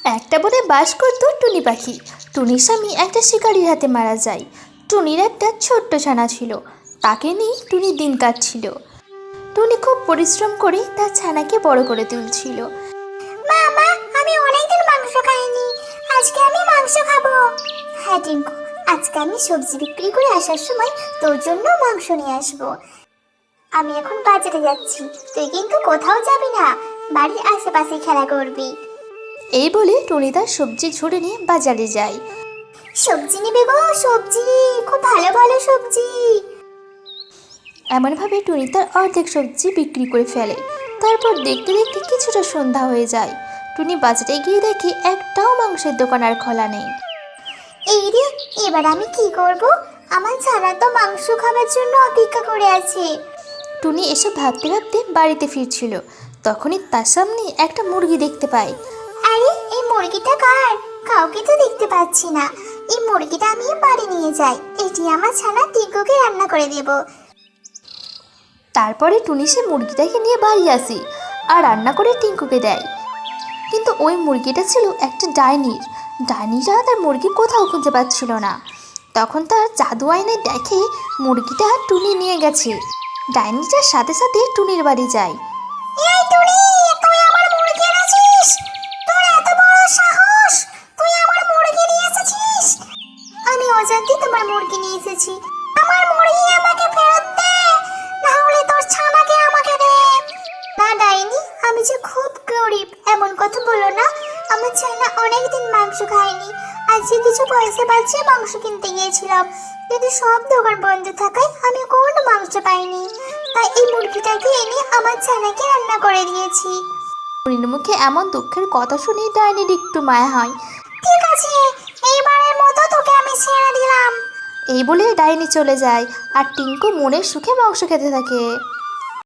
একটা বনে বাস করত টুনি পাখি। টুনির স্বামী একটা শিকারির হাতে মারা যায়। টুনির একটা ছোট্ট ছানা ছিল, তাকে নিয়ে টুনি দিন কাটছিল। টুনি খুব পরিশ্রম করে তার ছানাকে বড় করে তুলছিল। মা মা, আমি অনেকদিন মাংস খাইনি, আজকে আমি মাংস খাবো। হ্যাঁ টিঙ্কু, আজকে আমি সবজি বিক্রি করে আসার সময় তোর জন্য মাংস নিয়ে আসবো। আমি এখন বাজারে যাচ্ছি, তুই কিন্তু কোথাও যাবি না, বাড়ির আশেপাশে খেলা করবি। এই বলে টুনি তার সবজি ঝুড়ি নিয়ে বাজারে যায়। সবজি নিবি গো, সবজি, খুব ভালো ভালো সবজি। এমনভাবে টুনি তার অর্ধেক সবজি বিক্রি করে ফেলে। তারপর দেখতে দেখতে কিছুটা সন্ধ্যা হয়ে যায়। টুনি বাজারে গিয়ে দেখে একটাও মাংসের দোকান আর খোলা নেই। এই রে, এবার আমি কি করব? আমার ছানা তো মাংস খাবার জন্য অপেক্ষা করে আছে। টুনি এসব ভাবতে ভাবতে বাড়িতে ফিরছিল, তখনই তার সামনে একটা মুরগি দেখতে পায়। আরে, এই মুরগিটা কার? কাউকে তো দেখতে পাচ্ছি না। এই মুরগিটা আমি বাড়ি নিয়ে যাই, এটি আমার ছানা টিঙ্কুকে রান্না করে দেব। তারপরে টুনি সে মুরগিটাকে নিয়ে বাড়ি আসে আর রান্না করে টিঙ্কুকে দেয়। কিন্তু ওই মুরগিটা ছিল একটা ডাইনির। ডাইনিটা তার মুরগি কোথাও খুঁজে পাচ্ছিল না। তখন তার জাদু আয়নায় দেখে মুরগিটা টুনি নিয়ে গেছে। ডাইনিটার সাথে সাথে টুনির বাড়ি যায়। এই টুনি, তুই আমার মুরগি এনেছিস? তোর এত বড় সাহস, তুই আমার মুরগি নিয়ে এসেছিস? আমি অজান্তে তোমার মুরগি নিয়ে এসেছি। আমার মুরগি আমাকে ফেরত দে, না হলে তোর ছানাকে আমাকে দে। না ডাইনি, আমি যে খুব গরিব, এমন কথা বলো না। আমার ছানা অনেকদিন মাংস খায়নি, আজকে কিছু পয়সা বাঁচিয়ে মাংস কিনতে গিয়েছিলাম, কিন্তু সব দোকান বন্ধ থাকায় আমি কোনো মাংস পাইনি। তাই এই মুরগিটাকে এনে আমার ছানাকে রান্না করে দিয়েছি। টুনির মুখে এমন দুঃখের কথা শুনে ডাইনির একটু মায়া হয়। ঠিক আছে, এইবারের মতো তোকে আমি ছেড়ে দিলাম। এই বলে ডাইনি চলে যায় আর টিঙ্কু মনের সুখে মাংস খেতে থাকে।